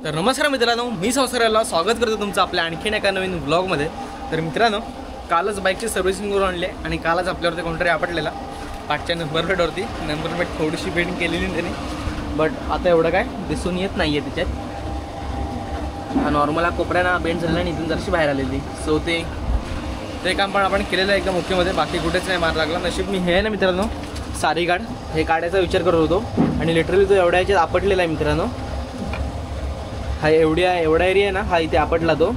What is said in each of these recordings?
तर नमस्कार मित्रांनो, मी संसाराला स्वागत करतो तुमचं आपल्या आणखीन एका नवीन व्लॉगमध्ये। तर मित्रांनो, कालच बाईकची सर्व्हिसिंग करून आणली आणि कालच आपल्यावरती कोणतरी आपटलेला पाठच्या नंबर प्लेटवरती। नंबर प्लेट थोडीशी पेंट केलेली त्याने, बट आता एवढं काय दिसून येत नाही आहे त्याच्यात। हा नॉर्मल कोपऱ्यानं बेंड झालेला आणि इथून जराशी बाहेर आलेली। सो ते काम पण आपण केलेलं आहे एकदम ओकेमध्ये, बाकी कुठेच नाही मार लागला। नशीब मी हे आहे ना मित्रांनो, सारी गाड हे काढायचा विचार करत होतो आणि लिटरली तो एवढ्या याच्यात आपटलेला आहे मित्रांनो। हा एवढा एरिया आहे ना, हा इथे आपटला तो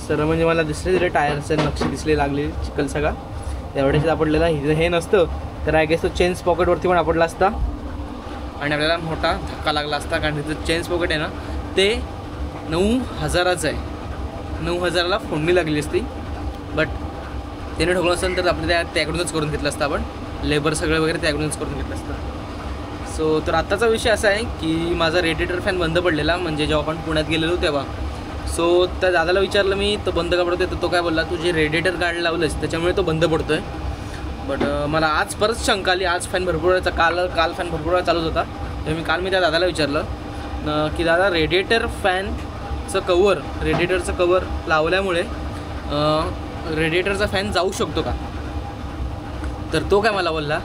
सर, म्हणजे मला दिसले टायरचे नक्षी दिसले लागले, चिखल सगळा एवढ्याच्यात आपटलेला। हे नसतं तर आय गेस तो चेन्स पॉकेटवरती पण आपटला असता आणि आपल्याला मोठा धक्का लागला असता, कारण तिथं चेन्स पॉकेट आहे ना ते 9,000चं आहे। 9,000ला फोडणी लागली असती, बट त्याने ठोकलं असेल तर आपल्या त्याकडूनच करून घेतलं असतं आपण, लेबर सगळं वगैरे त्याकडूनच करून घेतलं असतं। सो तर आत्ताचा विषय असा आहे की माझा रेडिएटर फॅन बंद पडलेला, म्हणजे जेव्हा आपण पुण्यात गेलेलो तेव्हा। सो त्या दादाला विचारलं मी, तो बंद का पडतोय, तर तो काय बोलला, तू जे रेडिएटर गार्ड लावलंस त्याच्यामुळे तो बंद पडतोय। बट मला आज परत शंका आली, आज फॅन भरपूर वेळाचा काल फॅन भरपूर वेळा चालूच होता, तर मी त्या दादाला विचारलं की दादा रेडिएटर फॅनचं कवर, रेडिएटरचं कवर लावल्यामुळे रेडिएटरचा फॅन जाऊ शकतो का? तर तो काय मला बोलला,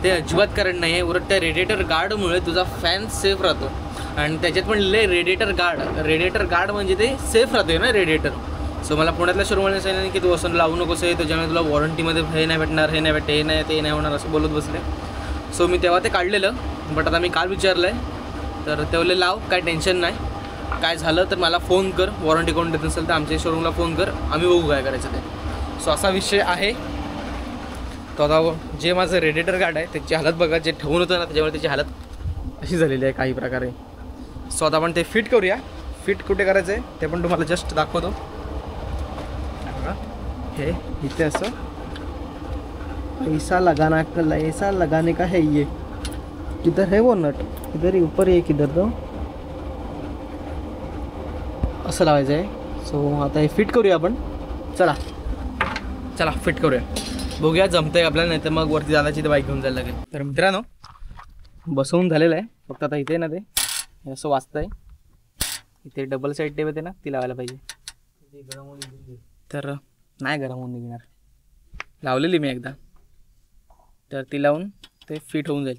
ते अजिबात कारण नाही आहे, उलट त्या रेडिएटर गार्डमुळे तुझा फॅन सेफ राहतो। आणि त्याच्यात पण रेडिएटर गार्ड म्हणजे ते सेफ राहतोय ना रेडिएटर। सो मला पुण्यातल्या शोरूमवाल्याने सांगितलं की तू असं लावू नकोस आहे, त्याच्यामुळे तुला वॉरंटीमध्ये हे नाही भेटणार, हे नाही भेटते, हे नाही ते नाही होणार, असं बोलत बसले। सो मी तेव्हा ते काढलेलं, बट आता मी काल विचारलं आहे तर ते बोलले लाव, काय टेन्शन नाही, काय झालं तर मला फोन कर, वॉरंटी कोण देत नसेल तर आमच्या शोरूमला फोन कर, आम्ही बघू काय करायचं ते। सो असा विषय आहे। तो आता जे माझं रेडिएटर गार्ड आहे त्याची हालत बघा, जे ठेवून होतं ना त्याच्यामुळे त्याची हालत अशी झालेली आहे काही प्रकारे। सो आता आपण ते फिट करूया। फिट कुठे करायचं आहे ते पण तुम्हाला जस्ट दाखवतो। हे इथे असं ऐसा लगाने का है ये, किधर है वो नट, इधर ही ऊपर है किधर, तो असं लावायचं आहे। सो आता हे फिट करूया आपण, चला फिट करूया, बघूया जमतंय आपल्याला, नाही तर मग वरती दादाची ते बाईक घेऊन जायला लागेल। तर मित्रांनो, बसवून झालेलं आहे, फक्त आता इथे ना ते असं वाचतंय, इथे डबल साईड टेप येते ना ती लावायला पाहिजे। तर नाही गरम होऊन निघणार, लावलेली मी एकदा, तर ती लावून ते फिट होऊन जाईल।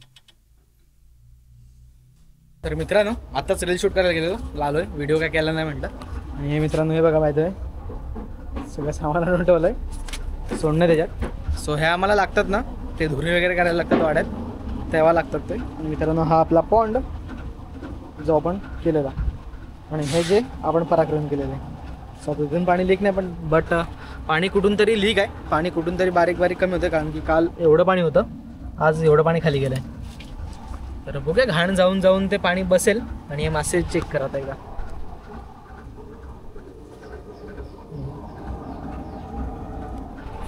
तर मित्रांनो, आत्ताच रील शूट करायला गेलो, लावलोय, व्हिडिओ काय केला नाही म्हटलं। आणि हे मित्रांनो, हे बघा माहिती आहे सगळं सामान आणून ठेवलं आहे सोडणं त्याच्यात। सो ह्या आम्हाला लागतात ना, ते धुरी वगैरे करायला लागतात वाड्यात, तेव्हा लागतात ते। आणि मित्रांनो, हा आपला पॉन्ड जो आपण केलेला, आणि हे जे आपण पराक्रम केलेलं आहे। सो तिथून पाणी लीक नाही, पण बट पाणी कुठून तरी लीक आहे, पाणी कुठून तरी बारीक कमी होतं, कारण की काल एवढं पाणी होतं, आज एवढं पाणी खाली गेलं आहे। तर बघूया, घाण जाऊन ते पाणी बसेल आणि हे मासे चेक करा आता एकदा।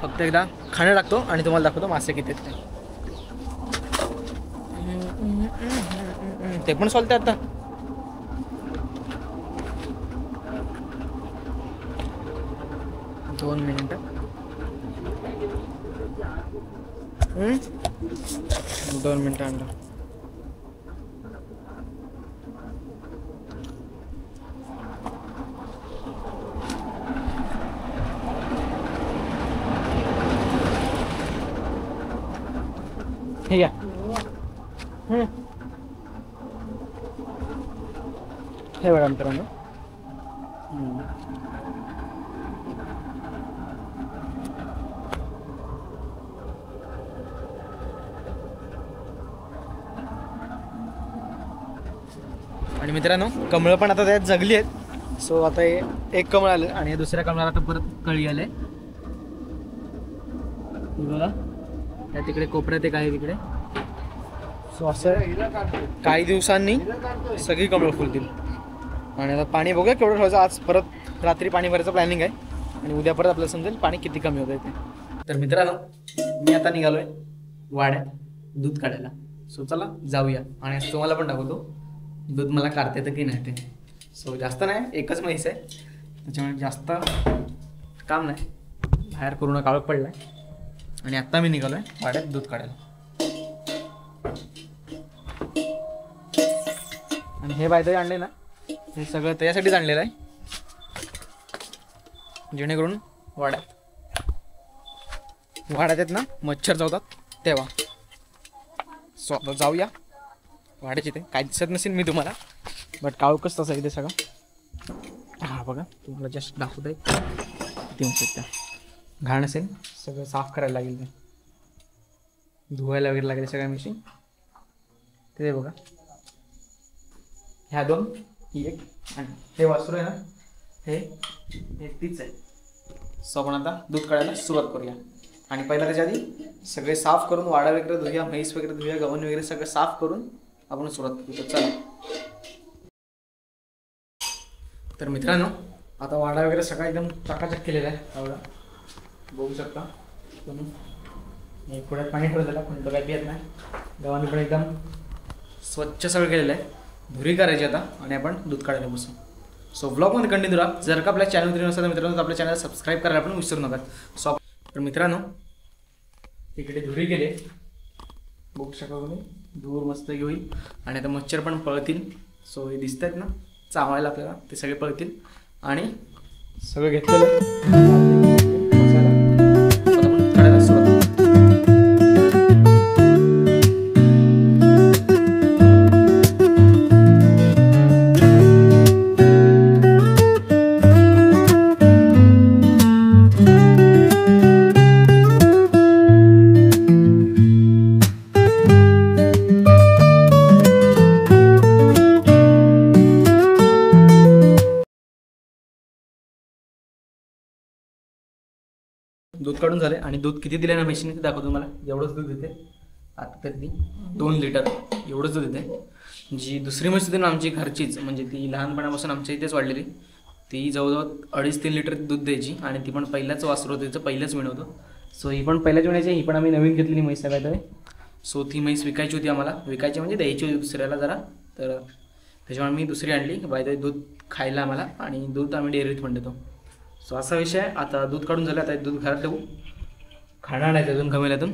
फक्त एकदा खाणं टाकतो आणि तुम्हाला दाखवतो मासे किती आहेत ते पण सोलते आता। दोन मिनिट, 2 मिनिटं आणलं। हे घ्या, हे बघा मित्रांनो, आणि मित्रांनो कमळं पण आता त्यात जगली आहेत। सो आता हे एक कमळ आलं आणि हे दुसऱ्या कमळाला आता परत कळी आले बघा, त्या तिकडे कोपऱ्यात एक आहे तिकडे। सो असं काही दिवसांनी सगळी कमळं फुलतील। आणि आता पाणी बघूया केवढं ठेवायचं, आज परत रात्री पाणी भरायचं प्लॅनिंग आहे आणि उद्या परत आपल्याला समजेल पाणी किती कमी होतं ते। तर मित्रांनो, मी आता निघालोय वाड्यात दूध काढायला। सो चला जाऊया, आणि तुम्हाला पण दाखवतो दूध मला काढता येतं की नाही ते। सो जास्त नाही, एकच म्हैस आहे, त्याच्यामुळे जास्त काम नाही, बाहेर पूर्ण काळोख पडला आहे आणि आत्ता मी निघालो आहे वाड्यात दूध काढायला। आणि हे बाय द वे आणले ना, हे सगळं त्याच्यासाठीच आणलेलं आहे, जेणेकरून वाड्यात आहेत ना मच्छर चावतात तेव्हा. सो आता जाऊया वाड्याची. ते काय दिसत नसेल मी तुम्हाला, बट काळोखच तसं इथे सगळं. हा बघा तुम्हाला जस्ट दाखवत आहे किती शकता. घाण असेल सगळं साफ करायला लागेल, ते धुवायला वगैरे लागेल सगळ्या मशीन. ते बघा ह्या दोन, ही एक आणि हे वासरू आहे ना, हे तीच आहे. सो आपण आता दूध काढायला सुरुवात करूया. आणि पहिला त्याच्या आधी सगळे साफ करून वाडा वगैरे धुया, म्हैस वगैरे धुया, गव्हाण वगैरे सगळं साफ करून आपण सुरुवात करू. चला तर मित्रांनो, आता वाडा वगैरे सगळा एकदम चकाचक केलेला आहे. एवढा बघू शकता तुम्ही. पुढ्यात पाणी ठेवलेलं आहे, पण तो काही पित नाही. गव्हाणी पण एकदम स्वच्छ सगळं केलेलं आहे. धुरी करायची आता आणि आपण दूध काढायला बसू. सो ब्लॉगमध्ये कंटिन्यू राहा. जर का आपल्या चॅनल नसेल तर मित्रांनो आपल्या चॅनल सबस्क्राईब करायला पण विसरू नका. सो तर मित्रांनो इकडे धुरी केले, बघू शकता तुम्ही. धूर मस्त होईल आणि आता मच्छर पण पळतील. सो हे दिसत आहेत ना चावायला आपल्याला, ते सगळे पळतील. आणि सगळं घेतलेलं दूध काढून झाले. आणि दूध किती दिले ना मशीन दाखवतो तुम्हाला. एवढंच दूध देते आता, तर ती 2 लिटर एवढंच दूध देते. जी दुसरी म्हशी होती ना आमची घरचीच, म्हणजे ती लहानपणापासून आमच्या इथेच वाढलेली, ती जवळजवळ 2.5-3 लिटर दूध द्यायची. आणि ती पण पहिल्याच वासरू होतं, तिचं पहिलंच विण होतं. सो ही पण पहिल्याच विणायची. ही पण आम्ही नवीन घेतलेली म्हैस आहे काय. सो ती म्हैस विकायची होती आम्हाला, विकायची म्हणजे द्यायची होती दुसऱ्याला जरा, तर त्याच्यामुळे आम्ही दुसरी आणली. बाय दूध खायला आम्हाला, आणि दूध आम्ही डेअरीत पण देतो. सो असा विषय आहे. आता दूध काढून झालं, आता दूध घरात ठेवू. खाणं आणायचं अजून गमेल्यातून.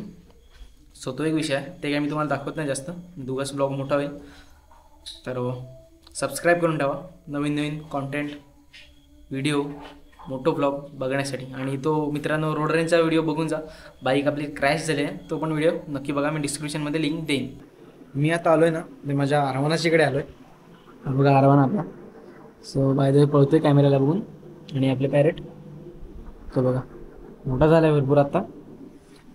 सो तो एक विषय आहे, ते काय मी तुम्हाला दाखवत नाही जास्त, दोघाच ब्लॉग मोठा होईल. तर सबस्क्राईब करून ठेवा नवीन नवीन कॉन्टेंट व्हिडिओ, मोठो ब्लॉग बघण्यासाठी. आणि तो मित्रांनो रोड रेंजचा व्हिडिओ बघून जा. बाईक आपली क्रॅश झाली आहे, तो पण व्हिडिओ नक्की बघा. मी डिस्क्रिप्शनमध्ये लिंक देईन. मी आता आलो आहे ना, मी माझ्या आरवानाशीकडे आलो आहे. बघा आरवाना आपला. सो बाय द वे पळतो आहे कॅमेऱ्याला बघून. आणि आपले पॅरेट तो बघा मोठा झाला आहे भरपूर आत्ता.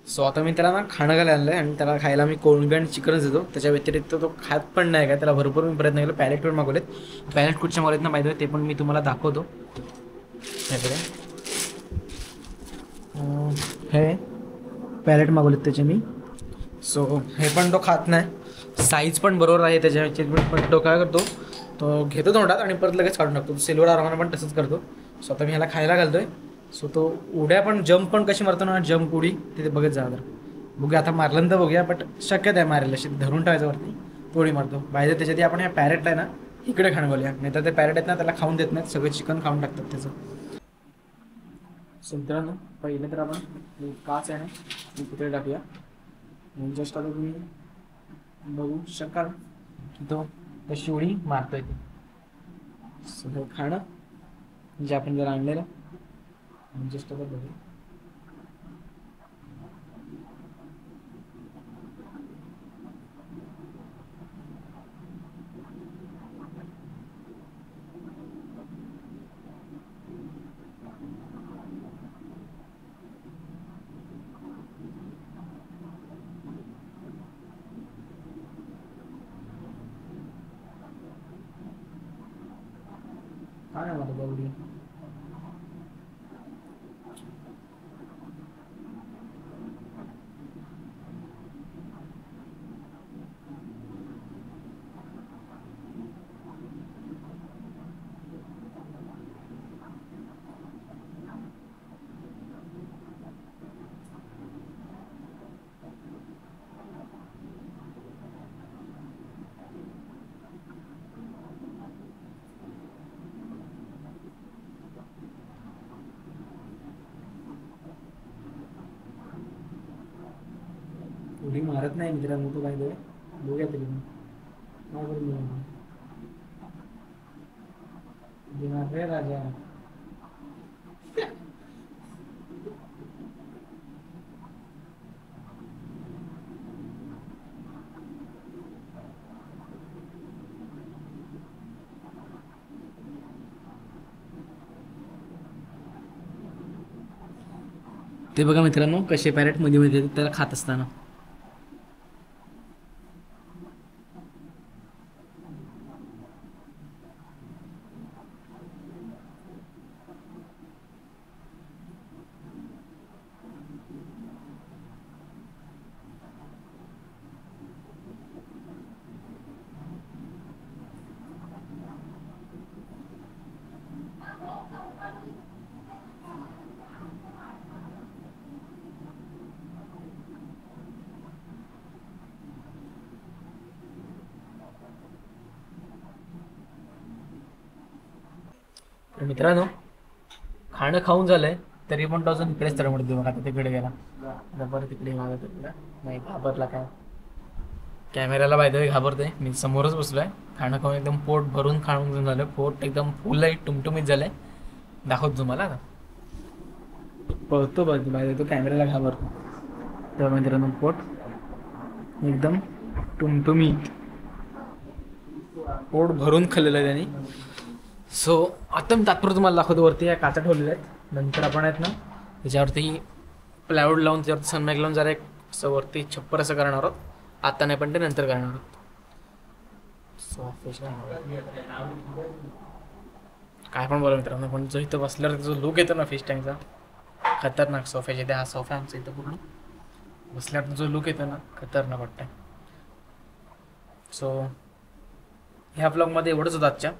सो आता मी त्याला ना खाणं घालायला आणलं आहे, आणि त्याला खायला मी कोळंबी आणि चिकनच देतो. त्याच्या व्यतिरिक्त तो खात पण नाही काय. त्याला भरपूर मी प्रयत्न केला. पॅरेट पण मागवलेत. पॅरेट कुठच्या मागवलेत ना माहिती, ते पण मी तुम्हाला दाखवतो. हे पॅरेट मागवलेत त्याचे मी. सो हे पण तो खात नाही. साईज पण बरोबर आहे त्याच्या, पण तो काय करतो, तो घेतो तोंडात आणि परत लगेच काढून टाकतो. सिल्वर आरवाना पण तसंच करतो. सो आता मी ह्याला खायला घालतोय. सो तो उड्या पण जंप पण कशी मारतो ना, जंप उडी तिथे बघत जा. तर बघूया आता मारलं तर बघूया, बट शक्यता आहे मारायला. अशी धरून ठेवायचं वरती, उडी मारतो बाहेर. त्याच्यात आपण ह्या पॅरेटला आहे ना इकडे खाणं घालूया, नाही तर ते पॅरेट आहेत ना त्याला खाऊन देत नाहीत, सगळं चिकन खाऊन टाकतात त्याचं. सो मित्रांनो पहिलं तर आपण काच आहे ना तिकडे टाकूया. जस्ट आता तुम्ही बघू शकाल की तो तशी उडी मारतोय ती. सगळं खाणं जे आपण जर आणलेलं जस्ट आता बघू. काय आहे मला बघू. उडी मारत नाही मित्रांनो तो काय बघूया तरी. राजा ते बघा मित्रांनो कसे पॅरेट मध्ये मध्ये त्याला खात असताना. तर मित्रांनो खाणं खाऊन झालंय तरी पण तो अजून इकडेच तर म्हणतो. मग आता तिकडे गेला बरं तिकडे मागत तिकडे नाही घाबरला काय. कॅमेऱ्याला बाय घाबरते. मी समोरच बसलोय. खाणं खाऊन एकदम पोट भरून खाऊन झालं. पोट एकदम फुल आहे टुमटुमीत झालंय. दाखवतो तुम्हाला आता. पळतो बघ बाय तो कॅमेऱ्याला घाबरतो. तेव्हा मित्रांनो पोट एकदम टुमटुमीत पोट भरून खाल्लेलं आहे त्यांनी. सो आता मी तात्पुरतं तुम्हाला दाखवतो. वरती या काचा ठेवलेल्या आहेत. नंतर आपण आहेत ना त्याच्यावरती प्लायवूड लावून त्याच्यावरती सनमॅग लावून जरा एक असं वरती छप्पर असं करणार आहोत. आता नाही पण ते नंतर करणार आहोत. सो फिश काय पण बोला मित्रांनो पण जो इथं बसल्यावर जो लुक येतो ना फिश टँकचा खतरनाक. सोफ्याच्या इथे हा सोफा आमचा इथं पूर्ण बसल्यावर जो लुक येतो ना खतरनाक वाटतं. सो ह्या ब्लॉगमध्ये एवढंच होतं आजच्या.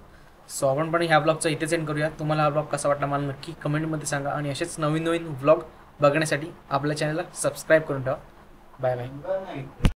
सो आपण पण ह्या ब्लॉगचा इथेच एंड करूया. तुम्हाला हा ब्लॉग कसा वाटला मला नक्की कमेंटमध्ये सांगा. आणि असेच नवीन नवीन ब्लॉग बघण्यासाठी आपल्या चॅनलला सबस्क्राईब करून ठेवा. Bye bye.